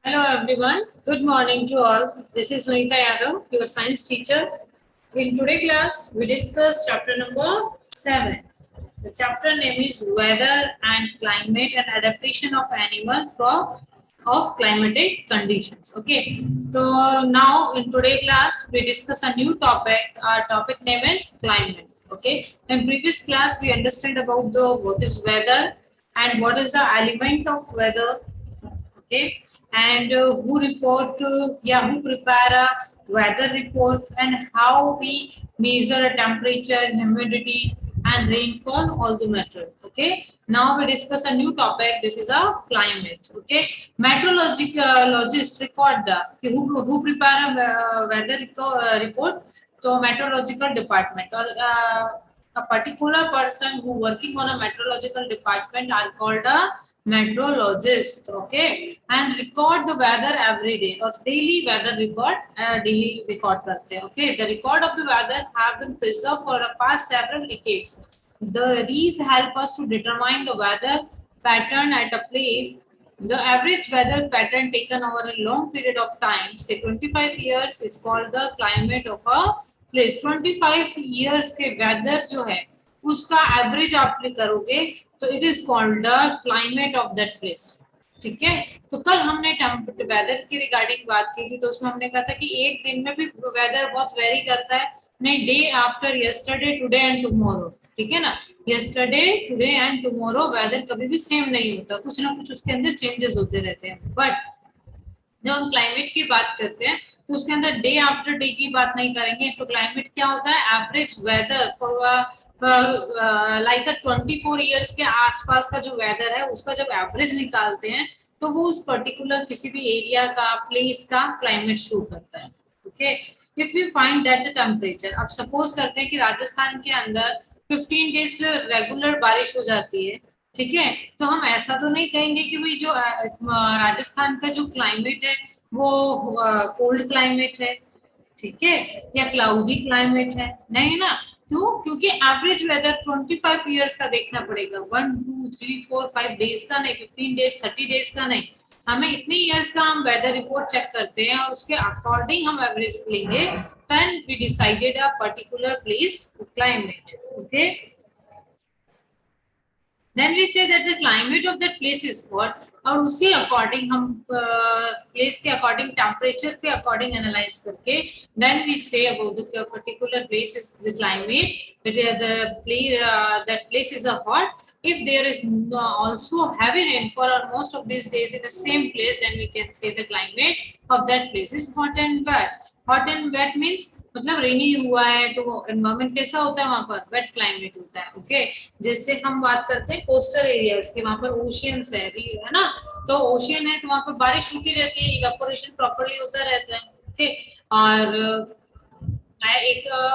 Hello everyone. Good morning to all. This is Sunita Yadav, your science teacher. In today's class, we discuss chapter number 7. The chapter name is Weather and Climate and Adaptation of Animal for of Climatic Conditions. Okay. So now in today's class, we discuss a new topic. Our topic name is climate. Okay. In previous class, we understand about the what is weather and what is the element of weather. Okay, and who report who prepare a weather report and how we measure a temperature, humidity and rainfall, all the matter. Okay, now we discuss a new topic. This is a climate. Okay, meteorologist record the who prepare a weather report. So meteorological department or a particular person who working on a meteorological department are called a meteorologist. Okay, and record the weather every day or daily weather record. Daily record करते हैं. Okay, the record of the weather have been preserved for the past several decades. These help us to determine the weather pattern at a place. The average weather pattern taken over a long period of time, say 25 years, is called the climate of a place. 25 years के weather जो है उसका average आप करोगे तो it is called the climate of that place. ठीक है, तो कल हमने वेदर की रिगार्डिंग बात की थी, तो उसमें हमने कहा था कि एक दिन में भी वेदर बहुत वेरी करता है. नहीं, day after yesterday, today and tomorrow. ठीक है ना, yesterday, today and tomorrow weather कभी भी सेम नहीं होता, कुछ ना कुछ उसके अंदर चेंजेस होते रहते हैं. बट जब हम क्लाइमेट की बात करते हैं तो उसके अंदर डे आफ्टर डे की बात नहीं करेंगे. तो क्लाइमेट क्या होता है? Average weather for like 24 years के आसपास का जो वेदर है उसका जब एवरेज निकालते हैं तो वो उस पर्टिकुलर किसी भी एरिया का, प्लेस का क्लाइमेट शो करता है. Okay, if you find that the temperature, अब सपोज करते हैं कि राजस्थान के अंदर 15 डेज रेगुलर बारिश हो जाती है. ठीक है, तो हम ऐसा तो नहीं कहेंगे कि भाई जो राजस्थान का जो क्लाइमेट है वो कोल्ड क्लाइमेट है, ठीक है, या क्लाउडी क्लाइमेट है. नहीं ना, क्यों? क्योंकि एवरेज वेदर 25 इयर्स का देखना पड़ेगा. 1 2 3 4 5 डेज का नहीं, 15 डेज 30 डेज का नहीं. हमें इतने इयर्स का हम वेदर रिपोर्ट चेक करते हैं और उसके अकॉर्डिंग हम एवरेज लेंगे. Then we decided a particular place climate. Okay, then we say that the climate of that place is what, और उसी अकॉर्डिंग हम प्लेस के अकॉर्डिंग, टेम्परेचर के अकॉर्डिंग एनालाइज करके then we say about the particular place is the climate, that place is a hot. If there is also heavy rainfall or most of these days in the same place, then we can say the climate of that place is hot and wet. hot and wet means मतलब रेनी हुआ है तो वो environment कैसा होता है, वहां पर वेट क्लाइमेट होता है. ओके, जैसे हम बात करते हैं कोस्टल एरियाज की, वहां पर ओशियंस है ना, तो ओशियन है तो वहां पर बारिश होती रहती है, इवेपोरेशन प्रॉपर्ली होता रहता है. ओके, और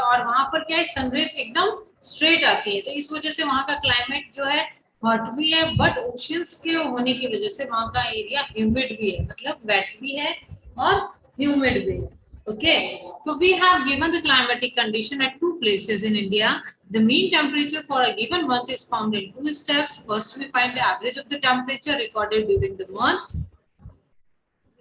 और वहां पर क्या है, सनरेज एकदम स्ट्रेट आती है, तो इस वजह से वहां का क्लाइमेट जो है हॉट भी है, बट ओशियंस के होने की वजह से वहां का एरिया ह्यूमिड भी है, मतलब वेट भी है और ह्यूमिड भी है. Okay, so we have given the climatic condition at two places in India. The mean temperature for a given month is found in two steps. First, we find the average of the temperature recorded during the month.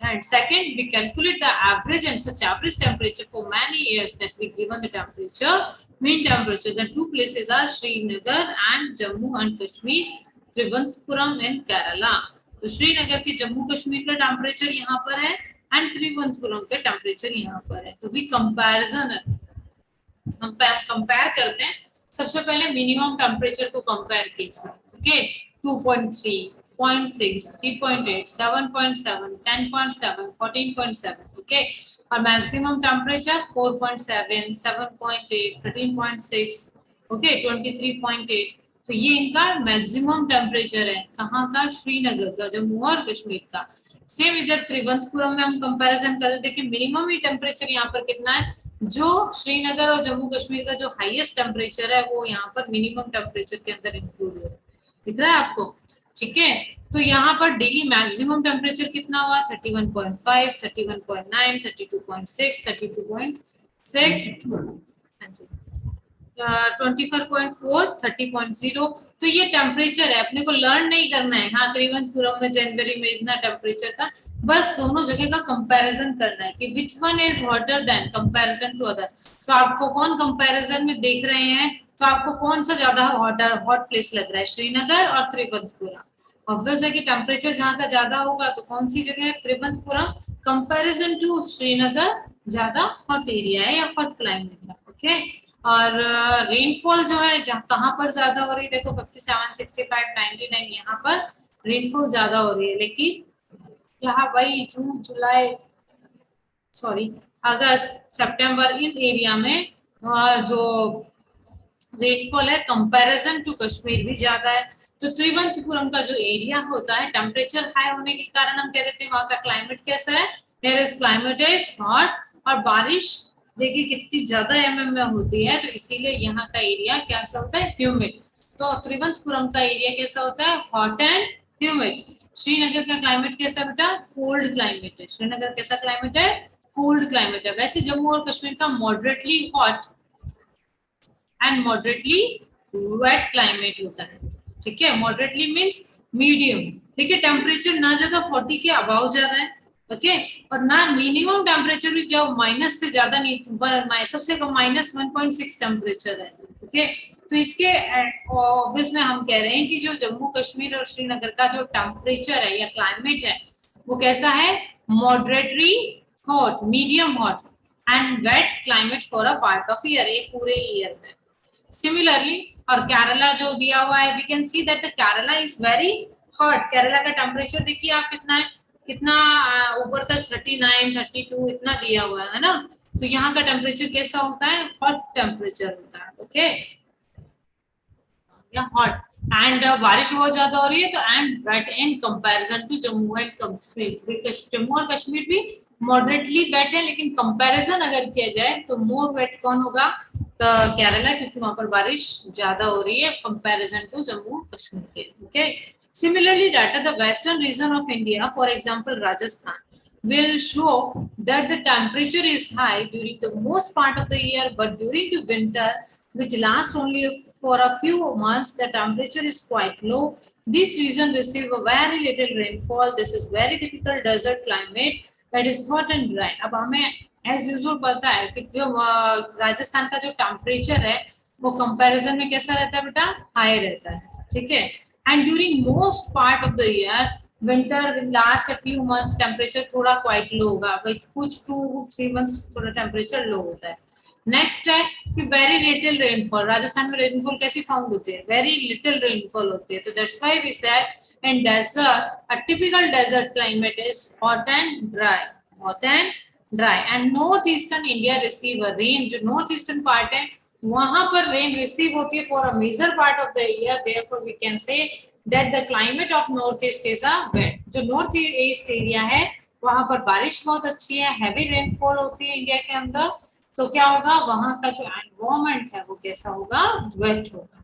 And second, we calculate the average and such average temperature for many years that we given the temperature, mean temperature. The two places are Srinagar and Jammu and Kashmir, Trivandrum and Kerala. तो श्रीनगर के जम्मू कश्मीर का temperature यहाँ पर है and Thiruvananthapuram के temperature यहाँ पर है. तो भी कंपैरिजन हम कंपेयर करते हैं. सबसे पहले मिनिमम टेम्परेचर को कंपेयर कीजिए. ओके, 2.3, 0.6, 3.8, 7.7, 10.7, 14.7. ओके, और मैक्सिमम टेम्परेचर 4.7, 7.8, 13.6, ओके, 23.8. तो ये इनका मैक्सिमम टेम्परेचर है. कहाँ का? श्रीनगर का, जम्मू और कश्मीर का. सेम इधर त्रिवंतपुरम में हम कंपैरिजन कर देखिए, मिनिमम ही टेम्परेचर यहाँ पर कितना है, जो श्रीनगर और जम्मू कश्मीर का जो हाईएस्ट टेम्परेचर है वो यहाँ पर मिनिमम टेम्परेचर के अंदर इंक्लूड है. दिख रहा है आपको? ठीक है, तो यहाँ पर डेली मैक्सिमम टेम्परेचर कितना हुआ? 31.5, 31.9, 32.6, 32.6. हाँ जी, 24.4, 30.0। तो ये टेम्परेचर है, अपने को लर्न नहीं करना है। हाँ, त्रिवेंद्रपुरम में जनवरी में इतना टेम्परेचर था, बस दोनों जगह का कंपैरिजन करना है कि which one is hotter than comparison to other. तो आपको कौन कंपैरिजन में देख रहे हैं, तो आपको कौन सा ज्यादा हॉट प्लेस लग रहा है, श्रीनगर और त्रिवेंद्रपुरम। ऑब्वियस है कि टेम्परेचर जहाँ का ज्यादा होगा तो कौन सी जगह है, त्रिवेंद्रपुरम कंपैरिजन टू श्रीनगर ज्यादा हॉट एरिया है या हॉट क्लाइमेट है। ओके, और रेनफॉल जो है जहाँ कहाँ पर ज्यादा हो रही है, देखो 57, 65, 99 यहाँ पर रेनफॉल ज्यादा हो रही है, लेकिन जहाँ भाई जून, जुलाई, सॉरी अगस्त, सितंबर इन एरिया में जो रेनफॉल है कंपैरिजन टू कश्मीर भी ज्यादा है। तो त्रिवेंद्रपुरम का जो एरिया होता है, टेम्परेचर हाई होने के कारण हम कह देते हैं वहां का क्लाइमेट कैसा है, there is climate is hot, और बारिश देखिए कितनी ज्यादा एमएम में होती है, तो इसीलिए यहाँ का एरिया कैसा होता है, ह्यूमिड। तो त्रिवेंद्रपुरम का एरिया कैसा होता है, हॉट एंड ह्यूमिड। श्रीनगर का क्लाइमेट कैसा बेटा, कोल्ड क्लाइमेट है। श्रीनगर कैसा क्लाइमेट है, कोल्ड क्लाइमेट है। वैसे जम्मू और कश्मीर का moderately hot and moderately wet climate होता है। ठीक है, मॉडरेटली मींस मीडियम। देखिए टेम्परेचर ना ज्यादा 40 के अबाव जा रहा है, ओके, और ना मिनिमम टेम्परेचर भी जो माइनस से ज्यादा नहीं, सबसे कम -1.6 टेम्परेचर है। ओके, तो इसके ऑब्वियस में हम कह रहे हैं कि जो जम्मू कश्मीर और श्रीनगर का जो टेम्परेचर है या क्लाइमेट है वो कैसा है, moderately hot, medium hot and wet climate for a part of year, एक पूरे ईयर में। सिमिलरली, और केरला जो दिया हुआ है, we can see that the Kerala is very hot. Kerala का टेम्परेचर देखिए आप कितना है, कितना ऊपर तक 39, 32 इतना दिया हुआ है ना। तो यहाँ का टेम्परेचर कैसा होता है, हॉट टेम्परेचर होता है। ओके, या हॉट एंड बारिश बहुत ज्यादा हो रही है, तो and wet in comparison to Jammu and Kashmir. Jammu और कश्मीर भी मॉडरेटली वेट है, लेकिन कंपैरिजन अगर किया जाए तो मोर वेट कौन होगा, तो केरला, क्योंकि वहां पर बारिश ज्यादा हो रही है कंपैरिजन टू जम्मू कश्मीर के। Okay, similarly data the western region of India, for example Rajasthan, will show that the temperature is high during the most part of the year, but during the winter, which lasts only for a few months, the temperature is quite low. This region receive a very little rainfall. This is very typical desert climate that is hot and dry. अब हमें as usual पता है कि जो राजस्थान का जो temperature है वो कंपैरिजन में कैसा रहता है बेटा, हाई रहता है। ठीक है, and during most part of the year, winter last a few months, temperature थोड़ा क्वाइट लो होगा, भाई कुछ 2-3 मंथ्स थोड़ा टेम्परेचर लो होता है। नेक्स्ट है कि वेरी लिटिल रेनफॉल, राजस्थान में रेनफॉल कैसी फाउंड होती है, वेरी लिटिल रेनफॉल होती है। तो that's why we said in desert a typical desert climate is hot and dry, hot and dry. And north eastern India receive a rain, जो north eastern part है वहां पर rain receive होती है for a major part of the year, therefore we can say that the climate of north east is a wet. जो north east area है वहां पर बारिश बहुत अच्छी है, हैवी रेनफॉल होती है इंडिया के अंदर, तो क्या होगा, वहां का जो एनवायरमेंट है वो कैसा होगा, वेट होगा।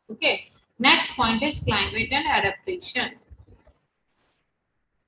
Okay, next point is climate and adaptation.